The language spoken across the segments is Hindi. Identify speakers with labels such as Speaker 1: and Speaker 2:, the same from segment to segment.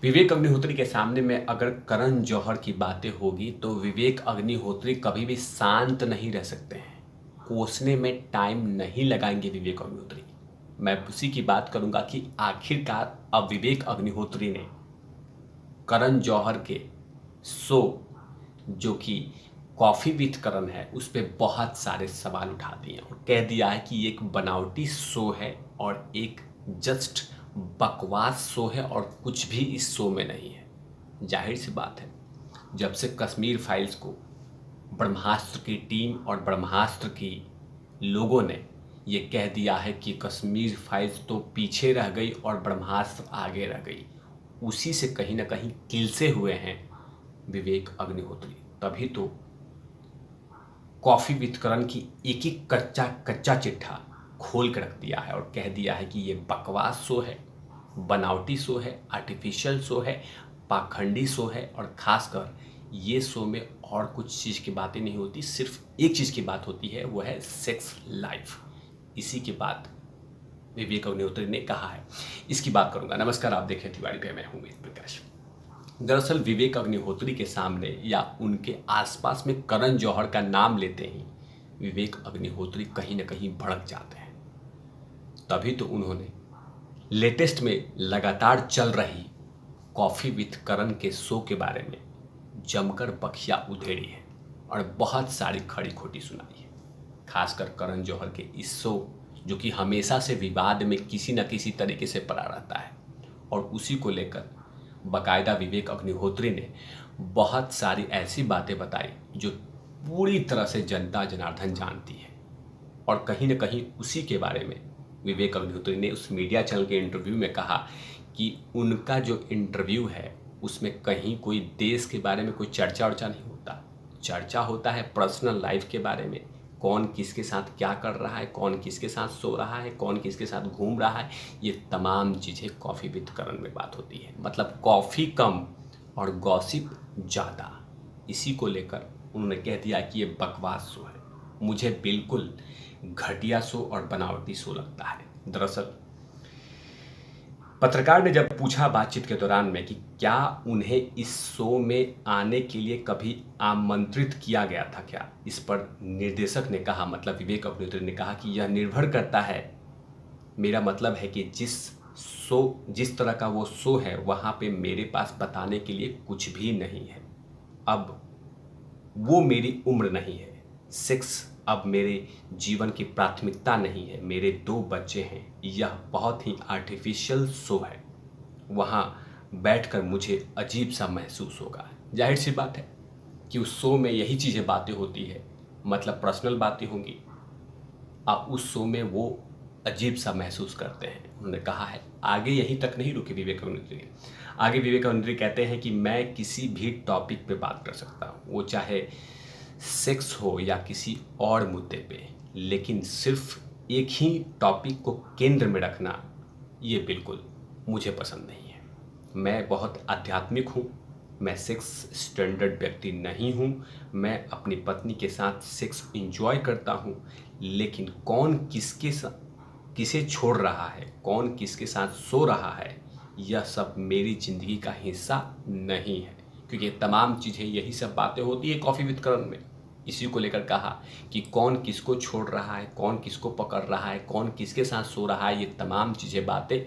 Speaker 1: विवेक अग्निहोत्री के सामने में अगर करण जौहर की बातें होगी तो विवेक अग्निहोत्री कभी भी शांत नहीं रह सकते हैं। कोसने में टाइम नहीं लगाएंगे विवेक अग्निहोत्री। मैं उसी की बात करूंगा कि आखिरकार अब विवेक अग्निहोत्री ने करण जौहर के शो जो कि कॉफ़ी विथ करण है उस पर बहुत सारे सवाल उठा दिए और कह दिया है कि ये एक बनावटी शो है और एक जस्ट बकवास शो है और कुछ भी इस शो में नहीं है। जाहिर सी बात है, जब से कश्मीर फाइल्स को ब्रह्मास्त्र की टीम और ब्रह्मास्त्र की लोगों ने ये कह दिया है कि कश्मीर फाइल्स तो पीछे रह गई और ब्रह्मास्त्र आगे रह गई, उसी से कहीं ना कहीं किलसे हुए हैं विवेक अग्निहोत्री। तभी तो कॉफ़ी विथ करण की एक एक कच्चा चिट्ठा खोल के रख दिया है और कह दिया है कि ये बकवास शो है, बनावटी शो है, आर्टिफिशियल शो है, पाखंडी शो है और ख़ासकर ये शो में और कुछ चीज़ की बातें नहीं होती, सिर्फ एक चीज़ की बात होती है, वो है सेक्स लाइफ। इसी की बात विवेक अग्निहोत्री ने कहा है, इसकी बात करूंगा। नमस्कार, आप देखें तिवारी पे, मैं हूं वेद प्रकाश। दरअसल विवेक अग्निहोत्री के सामने या उनके आसपास में करण जौहर का नाम लेते ही विवेक अग्निहोत्री कहीं ना कहीं भड़क जाते हैं। तभी तो उन्होंने लेटेस्ट में लगातार चल रही कॉफ़ी विथ करण के शो के बारे में जमकर बखिया उधेड़ी है और बहुत सारी खड़ी खोटी सुनाई है। खासकर करण जौहर के इस शो जो कि हमेशा से विवाद में किसी न किसी तरीके से पड़ा रहता है और उसी को लेकर बाकायदा विवेक अग्निहोत्री ने बहुत सारी ऐसी बातें बताई जो पूरी तरह से जनता जनार्दन जानती है। और कहीं न कहीं उसी के बारे में विवेक अग्निहोत्री ने उस मीडिया चैनल के इंटरव्यू में कहा कि उनका जो इंटरव्यू है उसमें कहीं कोई देश के बारे में कोई चर्चा वर्चा नहीं होता। चर्चा होता है पर्सनल लाइफ के बारे में, कौन किसके साथ क्या कर रहा है, कौन किसके साथ सो रहा है, कौन किसके साथ घूम रहा है, ये तमाम चीज़ें कॉफ़ी विथ करण में बात होती है। मतलब कॉफ़ी कम और गॉसिप ज़्यादा। इसी को लेकर उन्होंने कह दिया कि ये बकवास शो है। मुझे बिल्कुल घटिया शो और बनावटी शो लगता है। दरअसल पत्रकार ने जब पूछा बातचीत के दौरान में कि क्या उन्हें इस शो में आने के लिए कभी आमंत्रित किया गया था क्या, इस पर निर्देशक ने कहा, मतलब विवेक अग्निहोत्री ने कहा कि यह निर्भर करता है, मेरा मतलब है कि जिस तरह का वो शो है वहाँ पे मेरे पास बताने के लिए कुछ भी नहीं है। अब वो मेरी उम्र नहीं है, सेक्स अब मेरे जीवन की प्राथमिकता नहीं है, मेरे 2 बच्चे हैं, यह बहुत ही आर्टिफिशियल शो है, वहाँ बैठकर मुझे अजीब सा महसूस होगा। जाहिर सी बात है कि उस शो में यही चीज़ें बातें होती है, मतलब पर्सनल बातें होंगी। अब उस शो में वो अजीब सा महसूस करते हैं। उन्होंने कहा है, आगे यहीं तक नहीं रुके विवेक अग्निहोत्री। आगे विवेक अग्निहोत्री कहते हैं कि मैं किसी भी टॉपिक पे बात कर सकता हूँ, वो चाहे सेक्स हो या किसी और मुद्दे पे, लेकिन सिर्फ एक ही टॉपिक को केंद्र में रखना ये बिल्कुल मुझे पसंद नहीं है। मैं बहुत आध्यात्मिक हूँ, मैं सेक्स स्टैंडर्ड व्यक्ति नहीं हूँ, मैं अपनी पत्नी के साथ सेक्स एंजॉय करता हूँ, लेकिन कौन किसे छोड़ रहा है, कौन किसके साथ सो रहा है, यह सब मेरी ज़िंदगी का हिस्सा नहीं है। क्योंकि तमाम चीज़ें यही सब बातें होती है कॉफ़ी विथ करण में। इसी को लेकर कहा कि कौन किसको छोड़ रहा है, कौन किसको पकड़ रहा है, कौन किसके साथ सो रहा है, ये तमाम चीज़ें बातें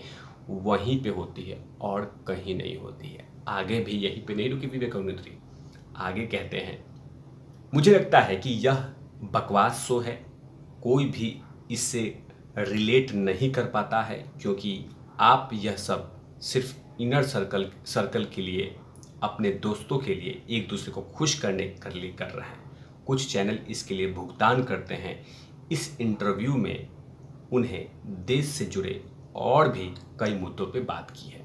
Speaker 1: वहीं पे होती है और कहीं नहीं होती है। आगे भी यहीं पे नहीं रुके विवेक अग्निहोत्री, आगे कहते हैं, मुझे लगता है कि यह बकवास शो है, कोई भी इससे रिलेट नहीं कर पाता है, क्योंकि आप यह सब सिर्फ इनर सर्कल के लिए, अपने दोस्तों के लिए, एक दूसरे को खुश करने के लिए कर रहे हैं। कुछ चैनल इसके लिए भुगतान करते हैं। इस इंटरव्यू में उन्हें देश से जुड़े और भी कई मुद्दों पे बात की है,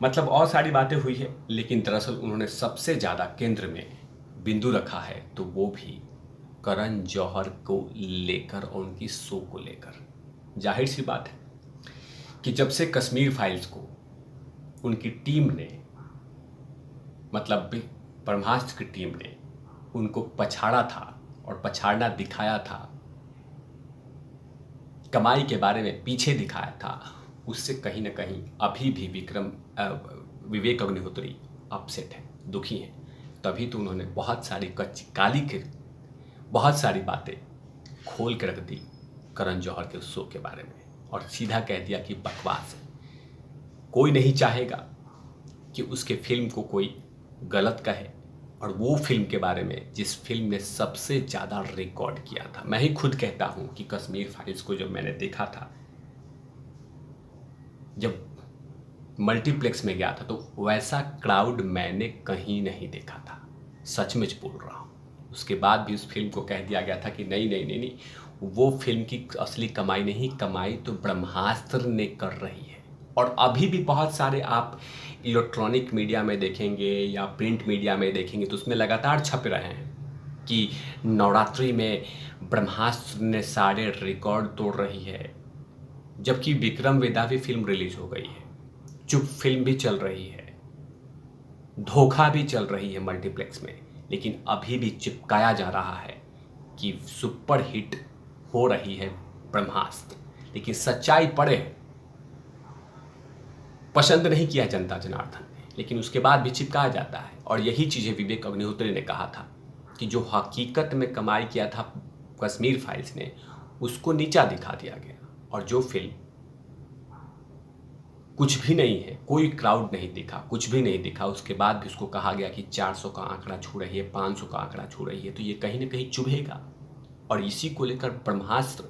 Speaker 1: मतलब और सारी बातें हुई है, लेकिन दरअसल उन्होंने सबसे ज़्यादा केंद्र में बिंदु रखा है तो वो भी करण जौहर को लेकर और उनकी शो को लेकर। जाहिर सी बात है कि जब से कश्मीर फाइल्स को उनकी टीम ने, मतलब ब्रह्मास्त्र की टीम ने उनको पछाड़ा था और पछाड़ना दिखाया था, कमाई के बारे में पीछे दिखाया था, उससे कहीं ना कहीं अभी भी विवेक अग्निहोत्री अपसेट है, दुखी हैं। तभी तो उन्होंने बहुत सारी कच्ची काली के बहुत सारी बातें खोल के रख दी करण जौहर के उस शो के बारे में, और सीधा कह दिया कि बकवास है। कोई नहीं चाहेगा कि उसके फिल्म को कोई गलत कहे, और वो फिल्म के बारे में जिस फिल्म ने सबसे ज़्यादा रिकॉर्ड किया था। मैं ही खुद कहता हूँ कि कश्मीर फाइल्स को जब मैंने देखा था, जब मल्टीप्लेक्स में गया था, तो वैसा क्राउड मैंने कहीं नहीं देखा था, सचमुच बोल रहा हूँ। उसके बाद भी उस फिल्म को कह दिया गया था कि नहीं नहीं नहीं नहीं, वो फिल्म की असली कमाई नहीं, कमाई तो ब्रह्मास्त्र ने कर रही है। और अभी भी बहुत सारे आप इलेक्ट्रॉनिक मीडिया में देखेंगे या प्रिंट मीडिया में देखेंगे तो उसमें लगातार छप रहे हैं कि नवरात्रि में ब्रह्मास्त्र ने सारे रिकॉर्ड तोड़ रही है, जबकि विक्रम वेदा भी फिल्म रिलीज हो गई है, चुप फिल्म भी चल रही है, धोखा भी चल रही है मल्टीप्लेक्स में, लेकिन अभी भी चिपकाया जा रहा है कि सुपर हिट हो रही है ब्रह्मास्त्र। लेकिन सच्चाई पड़े, पसंद नहीं किया जनता जनार्दन ने, लेकिन उसके बाद भी चिपकाया जाता है। और यही चीज़ें विवेक अग्निहोत्री ने कहा था कि जो हकीकत में कमाई किया था कश्मीर फाइल्स ने, उसको नीचा दिखा दिया गया। और जो फिल्म कुछ भी नहीं है, कोई क्राउड नहीं दिखा, कुछ भी नहीं दिखा, उसके बाद भी उसको कहा गया कि 400 का आंकड़ा छू रही है, 500 का आंकड़ा छू रही है, तो ये कहीं ना कहीं चुभेगा। और इसी को लेकर ब्रह्मास्त्र,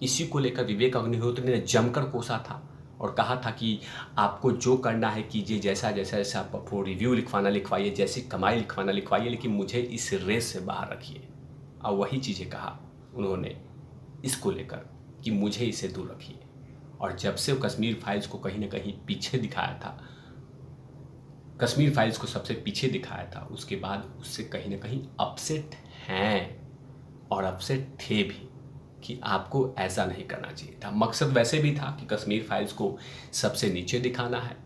Speaker 1: इसी को लेकर विवेक अग्निहोत्री ने जमकर कोसा था और कहा था कि आपको जो करना है कीजिए, जैसा जैसा जैसा आपको रिव्यू लिखवाना लिखवाइए, जैसी कमाई लिखवाना लिखवाइए, लेकिन मुझे इस रेस से बाहर रखिए। और वही चीज़ें कहा उन्होंने इसको लेकर कि मुझे इसे दूर रखिए। और जब से कश्मीर फाइल्स को कहीं ना कहीं पीछे दिखाया था, कश्मीर फाइल्स को सबसे पीछे दिखाया था, उसके बाद उससे कहीं ना कहीं अपसेट हैं और अपसेट थे भी कि आपको ऐसा नहीं करना चाहिए था। मकसद वैसे भी था कि कश्मीर फाइल्स को सबसे नीचे दिखाना है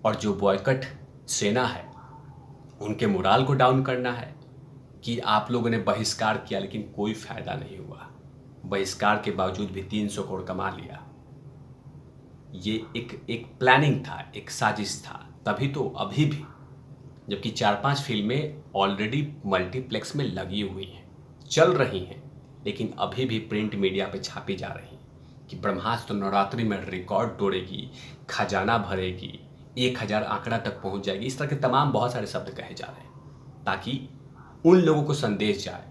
Speaker 1: और जो बॉयकट सेना है उनके मोराल को डाउन करना है कि आप लोगों ने बहिष्कार किया लेकिन कोई फायदा नहीं हुआ, बहिष्कार के बावजूद भी 300 करोड़ कमा लिया। ये एक प्लानिंग था, एक साजिश था। तभी तो अभी भी, जबकि 4-5 फिल्में ऑलरेडी मल्टीप्लेक्स में लगी हुई हैं, चल रही हैं, लेकिन अभी भी प्रिंट मीडिया पे छापी जा रही कि ब्रह्मास्त्र नवरात्रि में रिकॉर्ड तोड़ेगी, खजाना भरेगी, 1000 आंकड़ा तक पहुंच जाएगी। इस तरह के तमाम बहुत सारे शब्द कहे जा रहे हैं ताकि उन लोगों को संदेश जाए,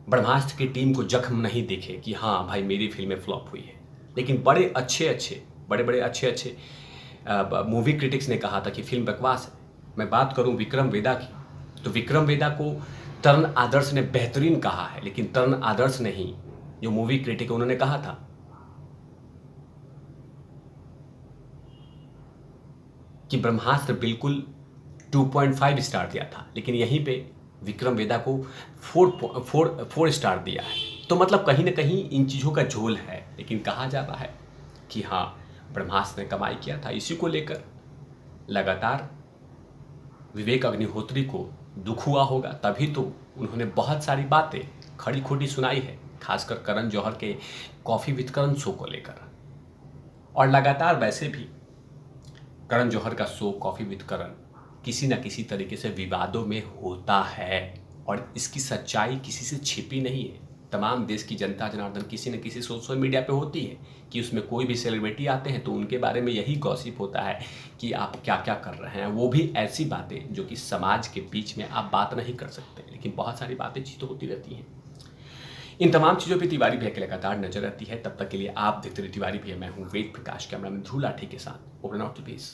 Speaker 1: ब्रह्मास्त्र की टीम को जख्म नहीं दिखे कि हाँ भाई मेरी फिल्में फ्लॉप हुई है। लेकिन बड़े अच्छे मूवी क्रिटिक्स ने कहा था कि फिल्म बकवास है। मैं बात करूं विक्रम वेदा की, तो विक्रम वेदा को तरण आदर्श ने बेहतरीन कहा है, लेकिन तरण आदर्श नहीं, जो मूवी क्रिटिक उन्होंने कहा था कि ब्रह्मास्त्र बिल्कुल 2.5 स्टार दिया था, लेकिन यहीं पे विक्रम वेदा को 4 स्टार दिया है। तो मतलब कहीं ना कहीं इन चीज़ों का झोल है, लेकिन कहा जा रहा है कि हाँ ब्रह्मास्त्र ने कमाई किया था। इसी को लेकर लगातार विवेक अग्निहोत्री को दुख हुआ होगा, तभी तो उन्होंने बहुत सारी बातें खड़ी खोटी सुनाई है, खासकर करण जौहर के कॉफ़ी विद करण शो को लेकर। और लगातार वैसे भी करण जौहर का शो कॉफ़ी विद करण किसी न किसी तरीके से विवादों में होता है, और इसकी सच्चाई किसी से छिपी नहीं है। तमाम देश की जनता जनार्दन किसी न किसी सोशल मीडिया पे होती है कि उसमें कोई भी सेलिब्रिटी आते हैं तो उनके बारे में यही गॉसिप होता है कि आप क्या क्या कर रहे हैं, वो भी ऐसी बातें जो कि समाज के बीच में आप बात नहीं कर सकते, लेकिन बहुत सारी बातें चीज़ें होती रहती हैं। इन तमाम चीज़ों पर तिवारी भैया की लगातार नजर रहती है। तब तक के लिए आप देखते रहिए तिवारी भैया। मैं हूँ वेद प्रकाश, कैमरा में ध्रुव लाठी के साथ। Open out to piece.